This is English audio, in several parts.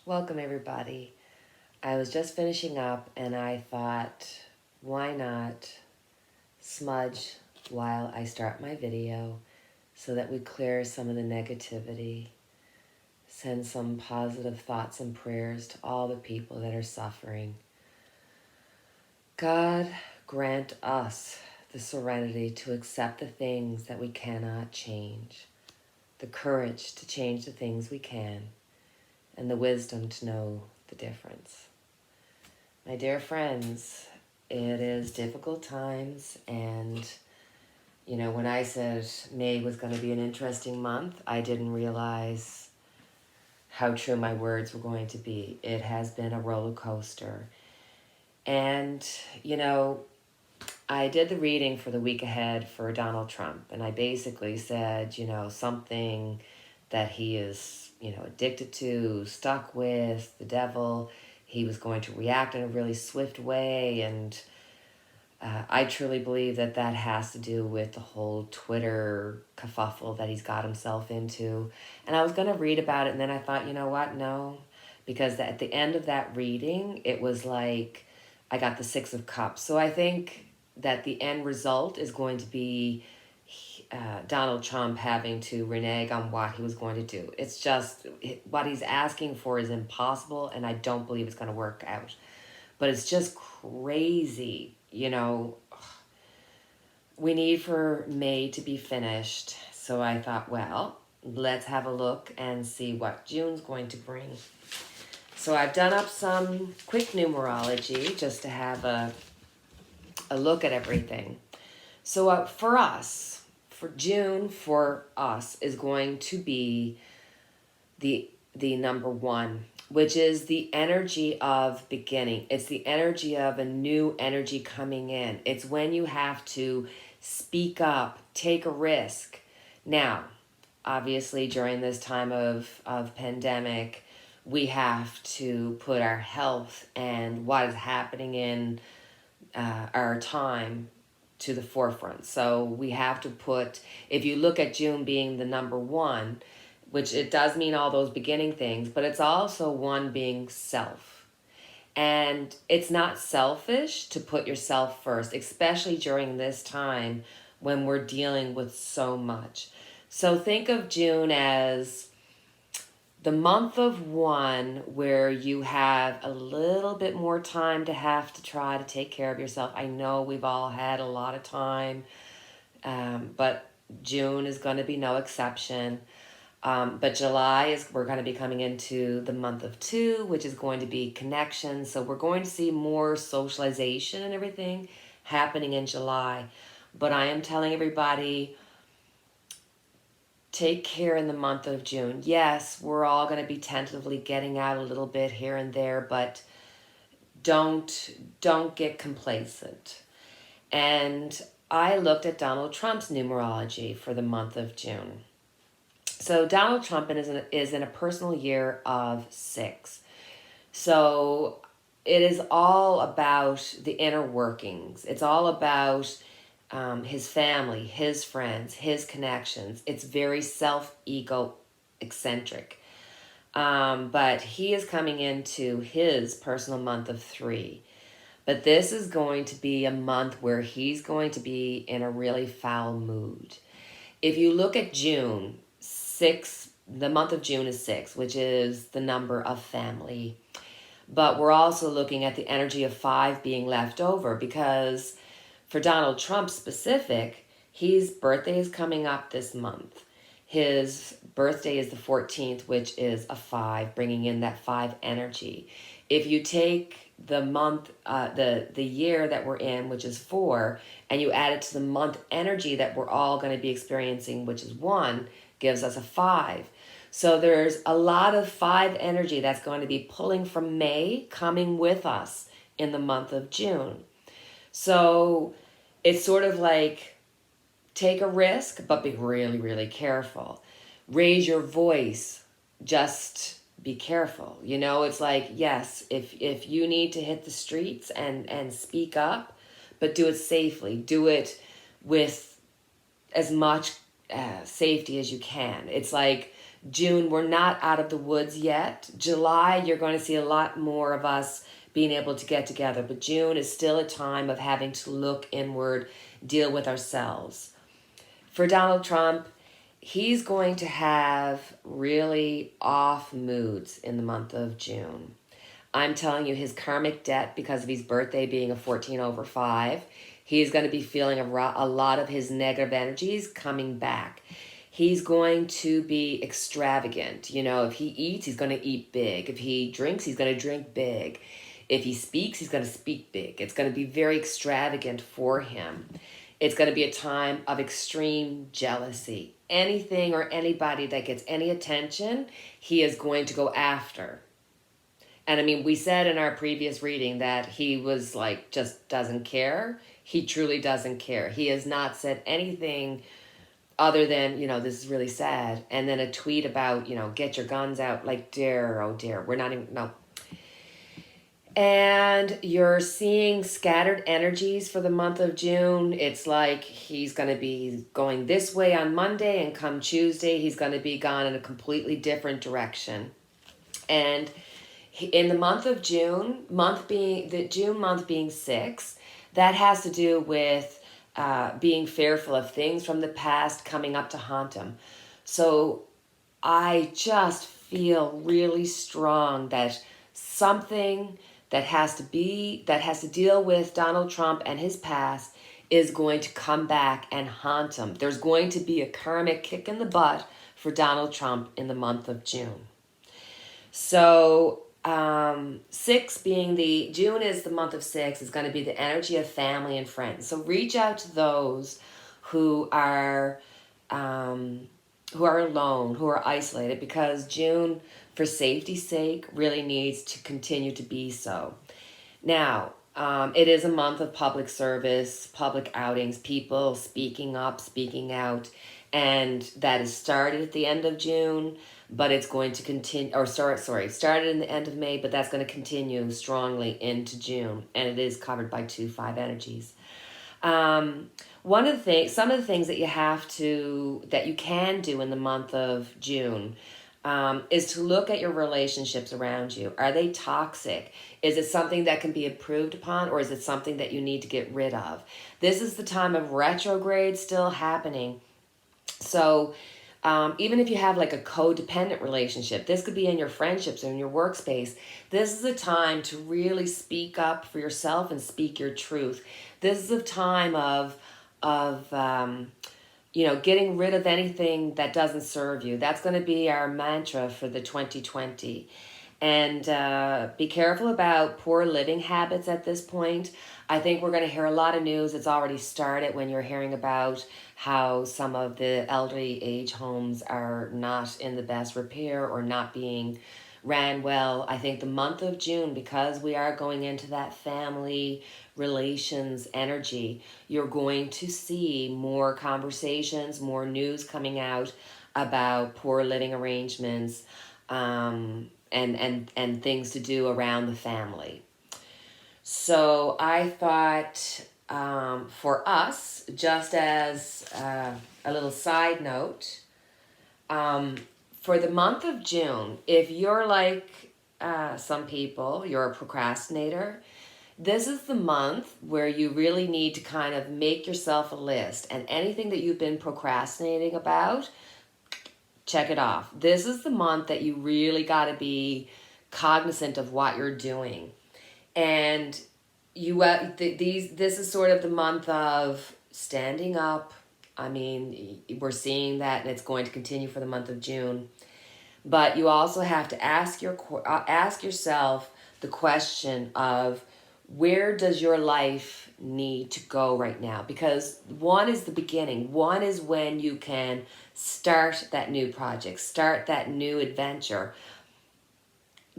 Welcome, everybody. I was just finishing up and I thought, why not smudge while I start my video so that we clear some of the negativity, send some positive thoughts and prayers to all the people that are suffering. God, grant us the serenity to accept the things that we cannot change, the courage to change the things we can, and the wisdom to know the difference. My dear friends, it is difficult times, and when I said May was going to be an interesting month, I didn't realize how true my words were going to be. It has been a roller coaster. And, I did the reading for the week ahead for Donald Trump, and I basically said, something that he is, addicted to, stuck with, the devil. He was going to react in a really swift way, and I truly believe that that has to do with the whole Twitter kerfuffle that he's got himself into. And I was going to read about it, and then I thought, you know what? No, because at the end of that reading, it was like I got the Six of Cups. So I think that the end result is going to be Donald Trump having to renege on what he was going to do. It's just what he's asking for is impossible, and I don't believe it's going to work out. But it's just crazy, We need for May to be finished. So I thought, well, let's have a look and see what June's going to bring. So I've done up some quick numerology just to have a look at everything. So for us, for June, for us, is going to be the number one, which is the energy of beginning. It's the energy of a new energy coming in. It's when you have to speak up, take a risk. Now, obviously, during this time of pandemic, we have to put our health and what is happening in our time to the forefront. So we have to put, if you look at June being the number one, which it does mean all those beginning things, but it's also one being self. And it's not selfish to put yourself first, especially during this time when we're dealing with so much. So think of June as the month of one where you have a little bit more time to have to try to take care of yourself. I know we've all had a lot of time, but June is going to be no exception. But we're going to be coming into the month of two, which is going to be connection. So we're going to see more socialization and everything happening in July. But I am telling everybody, take care in the month of June. Yes, we're all going to be tentatively getting out a little bit here and there, but don't get complacent. And I looked at Donald Trump's numerology for the month of June. So Donald Trump is in a personal year of 6. So it is all about the inner workings. It's all about his family, his friends, his connections. It's very self-ego eccentric. But he is coming into his personal month of 3. But this is going to be a month where he's going to be in a really foul mood. If you look at June, 6, the month of June is 6, which is the number of family. But we're also looking at the energy of 5 being left over, because for Donald Trump specific, his birthday is coming up this month. His birthday is the 14th, which is a 5, bringing in that 5 energy. If you take the month, the year that we're in, which is 4, and you add it to the month energy that we're all going to be experiencing, which is 1, gives us a 5. So there's a lot of 5 energy that's going to be pulling from May, coming with us in the month of June. So it's sort of like, take a risk, but be really, really careful. Raise your voice, just be careful. It's like, yes, if you need to hit the streets and speak up, but do it safely. Do it with as much safety as you can. It's like, June, we're not out of the woods yet. July, you're going to see a lot more of us being able to get together. But June is still a time of having to look inward, deal with ourselves. For Donald Trump, he's going to have really off moods in the month of June. I'm telling you, his karmic debt, because of his birthday being a 14 over 5, he's going to be feeling a lot of his negative energies coming back. He's going to be extravagant. You know, if he eats, he's going to eat big. If he drinks, he's going to drink big. If he speaks, he's going to speak big. It's going to be very extravagant for him. It's going to be a time of extreme jealousy. Anything or anybody that gets any attention, he is going to go after. And I mean, we said in our previous reading that he was like, just doesn't care. He truly doesn't care. He has not said anything other than, you know, this is really sad. And then a tweet about, you know, get your guns out. Like, dare, oh dare. We're not even, no. And you're seeing scattered energies for the month of June. It's like he's going to be going this way on Monday, and come Tuesday, he's going to be gone in a completely different direction. And in the month of June, the June month being 6, that has to do with being fearful of things from the past coming up to haunt him. So I just feel really strong that something that has to deal with Donald Trump and his past is going to come back and haunt him. There's going to be a karmic kick in the butt for Donald Trump in the month of June. So 6 being June is the month of 6, is going to be the energy of family and friends. So reach out to those who are alone, who are isolated, because June, for safety's sake, really needs to continue to be so. Now, it is a month of public service, public outings, people speaking up, speaking out, and that is started at the end of June, but it's going to continue, or started in the end of May, but that's going to continue strongly into June, and it is covered by 2-5 energies. Some of the things that you can do in the month of June is to look at your relationships around you. Are they toxic? Is it something that can be improved upon, or is it something that you need to get rid of? This is the time of retrograde still happening. So even if you have like a codependent relationship, this could be in your friendships or in your workspace. This is a time to really speak up for yourself and speak your truth. This is a time of getting rid of anything that doesn't serve you. That's going to be our mantra for the 2020. And be careful about poor living habits at this point. I think we're going to hear a lot of news. It's already started when you're hearing about how some of the elderly age homes are not in the best repair or not being ran well. I think the month of June, because we are going into that family relations energy, you're going to see more conversations, more news coming out about poor living arrangements, and things to do around the family. So I thought, for us, just as a little side note, for the month of June, if you're like some people, you're a procrastinator, this is the month where you really need to kind of make yourself a list, and anything that you've been procrastinating about, check it off. This is the month that you really got to be cognizant of what you're doing. And this is sort of the month of standing up. I mean, we're seeing that, and it's going to continue for the month of June. But you also have to ask yourself the question of, where does your life need to go right now? Because 1 is the beginning. 1 is when you can start that new project, start that new adventure.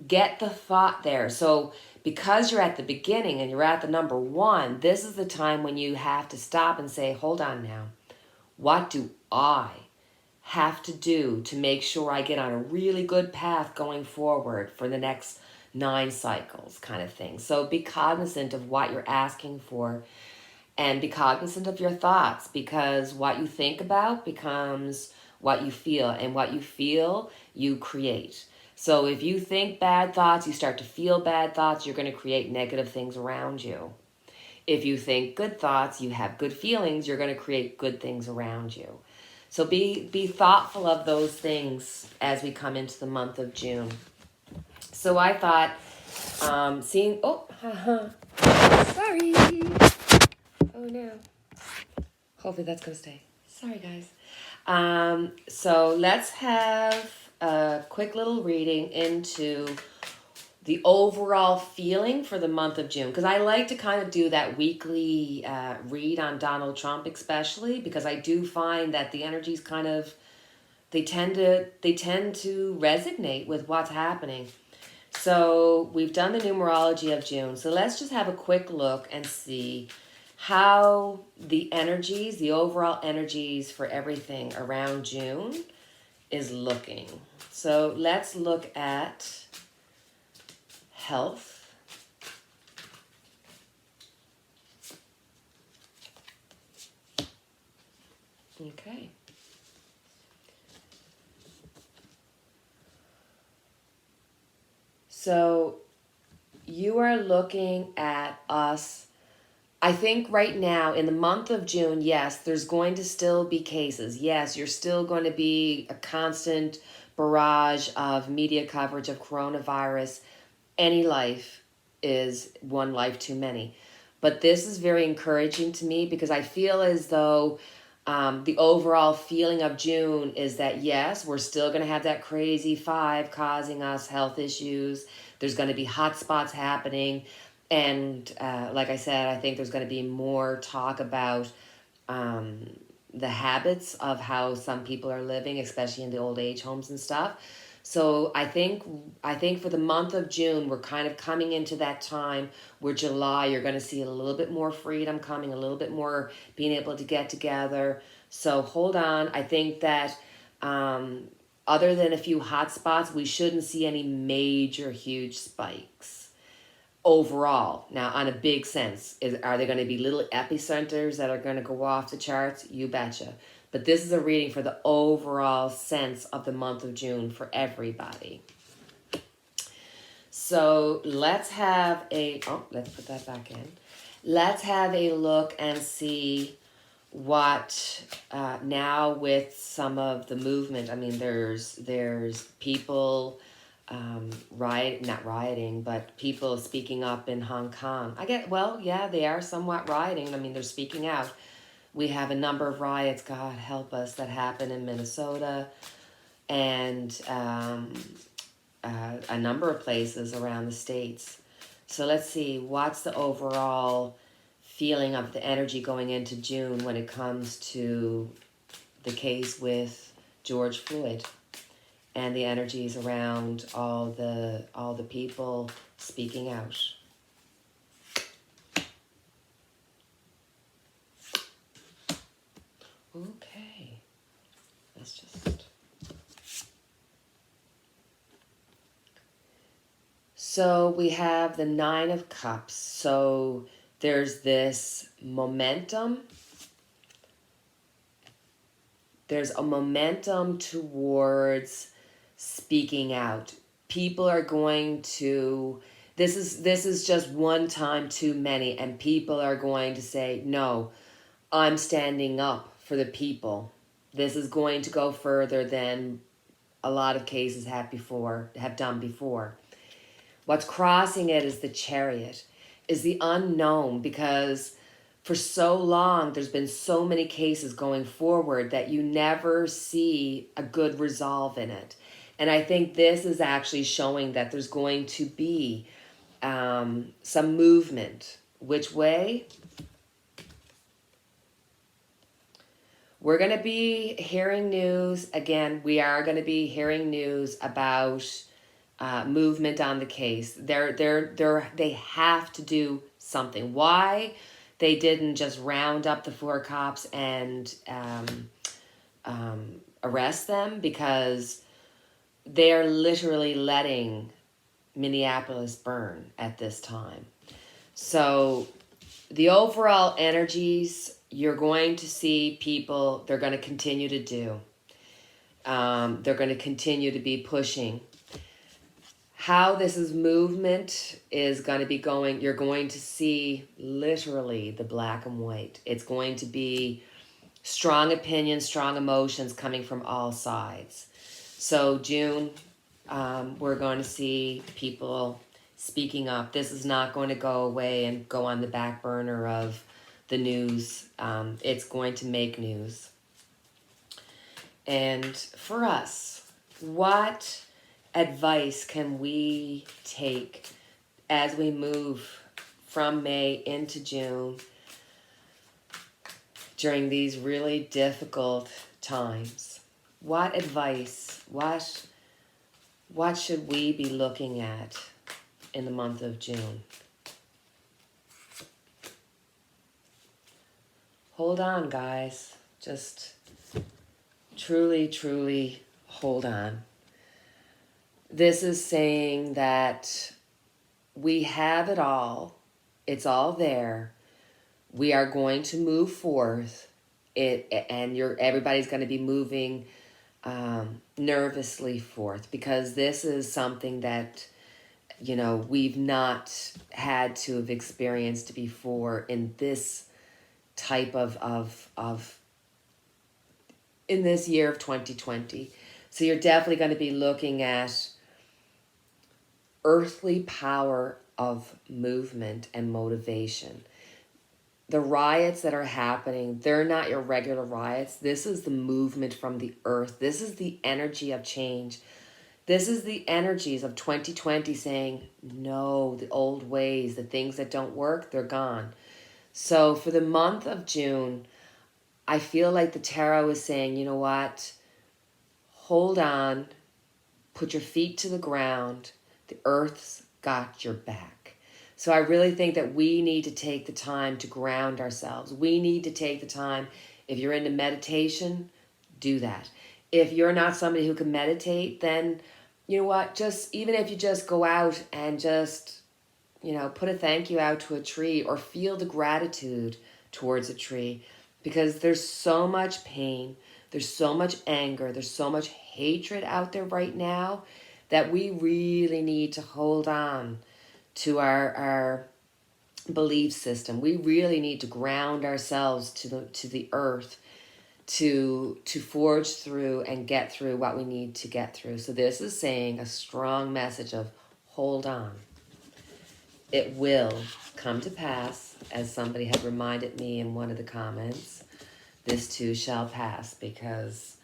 Get the thought there. So because you're at the beginning and you're at the number 1, this is the time when you have to stop and say, hold on now. What do I have to do to make sure I get on a really good path going forward for the next 9 cycles, kind of thing? So be cognizant of what you're asking for, and be cognizant of your thoughts, because what you think about becomes what you feel, and what you feel, you create. So if you think bad thoughts, you start to feel bad thoughts, you're going to create negative things around you. If you think good thoughts, you have good feelings, you're going to create good things around you. So be thoughtful of those things as we come into the month of June. So I thought, seeing, oh, sorry. Oh no. Hopefully that's going to stay. Sorry, guys. So let's have a quick little reading into the overall feeling for the month of June, because I like to kind of do that weekly read on Donald Trump, especially because I do find that the energies kind of they tend to resonate with what's happening. So we've done the numerology of June. So let's just have a quick look and see how the energies, the overall energies for everything around June is looking. So let's look at health. Okay. So you are looking at us. I think right now in the month of June, yes, there's going to still be cases. Yes, you're still going to be a constant barrage of media coverage of coronavirus. Any life is one life too many. But this is very encouraging to me because I feel as though the overall feeling of June is that, yes, we're still going to have that crazy five causing us health issues. There's going to be hot spots happening. And like I said, I think there's going to be more talk about the habits of how some people are living, especially in the old age homes and stuff. So I think for the month of June, we're kind of coming into that time where July, you're going to see a little bit more freedom coming, a little bit more being able to get together. So hold on. I think that other than a few hot spots, we shouldn't see any major huge spikes overall. Now, on a big sense, are there going to be little epicenters that are going to go off the charts? You betcha. But this is a reading for the overall sense of the month of June for everybody. So let's have let's put that back in. Let's have a look and see what now with some of the movement. I mean, there's people not rioting, but people speaking up in Hong Kong. They are somewhat rioting. I mean, they're speaking out. We have a number of riots, God help us, that happen in Minnesota and a number of places around the States. So let's see, what's the overall feeling of the energy going into June when it comes to the case with George Floyd and the energies around all the people speaking out. Okay, let's just... So we have the Nine of Cups. So there's this momentum. There's a momentum towards speaking out. People are going to... This is just one time too many, and people are going to say, no, I'm standing up for the people. This is going to go further than a lot of cases have done before. What's crossing it is the Chariot, is the unknown, because for so long there's been so many cases going forward that you never see a good resolve in it. And I think this is actually showing that there's going to be some movement. Which way? We're going to be hearing news. Again, we are going to be hearing news about movement on the case. They have to do something. Why they didn't just round up the 4 cops and arrest them? Because they are literally letting Minneapolis burn at this time. So the overall energies, you're going to see people, they're going to continue to do. They're going to continue to be pushing. How this is movement is going to be going, you're going to see literally the black and white. It's going to be strong opinions, strong emotions coming from all sides. So June, we're going to see people speaking up. This is not going to go away and go on the back burner of the news. It's going to make news. And for us, what advice can we take as we move from May into June during these really difficult times? What advice, what should we be looking at in the month of June? Hold on, guys. Just truly hold on. This is saying that we have it all. It's all there. We are going to move forth. Everybody's going to be moving nervously forth, because this is something that, we've not had to have experienced before in this type of in this year of 2020. So you're definitely going to be looking at earthly power of movement and motivation. The riots that are happening, they're not your regular riots. This is the movement from the earth. This is the energy of change. This is the energies of 2020 saying, no, the old ways, the things that don't work, they're gone. So for the month of June, I feel like the tarot is saying, you know what? Hold on, put your feet to the ground. The earth's got your back. So I really think that we need to take the time to ground ourselves. We need to take the time. If you're into meditation, do that. If you're not somebody who can meditate, then you know what? Just even if you just go out and just, put a thank you out to a tree or feel the gratitude towards a tree, because there's so much pain, there's so much anger, there's so much hatred out there right now that we really need to hold on to our belief system. We really need to ground ourselves to the earth to forge through and get through what we need to get through. So this is saying a strong message of hold on. It will come to pass, as somebody had reminded me in one of the comments. This too shall pass, because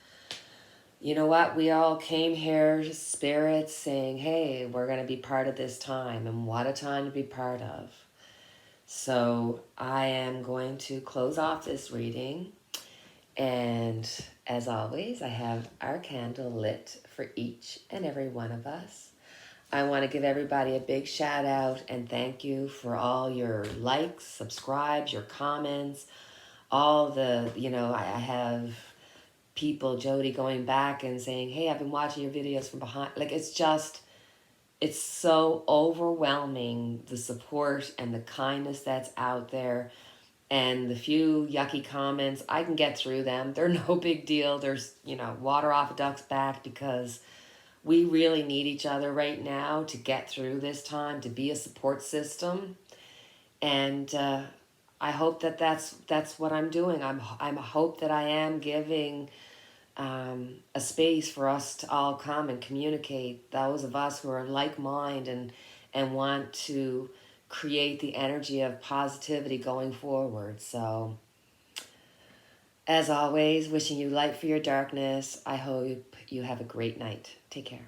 you know what? We all came here, spirits, saying, hey, we're going to be part of this time, and what a time to be part of. So I am going to close off this reading, and as always, I have our candle lit for each and every one of us. I want to give everybody a big shout out and thank you for all your likes, subscribes, your comments, all the, I have people, Jody, going back and saying, hey, I've been watching your videos from behind. Like, it's so overwhelming, the support and the kindness that's out there. And the few yucky comments, I can get through them. They're no big deal. There's, water off a duck's back, because we really need each other right now to get through this time, to be a support system. And I hope that that's what I'm doing. I'm hope that I am giving a space for us to all come and communicate, those of us who are like mind and want to create the energy of positivity going forward. So as always, wishing you light for your darkness. I hope you have a great night. Take care.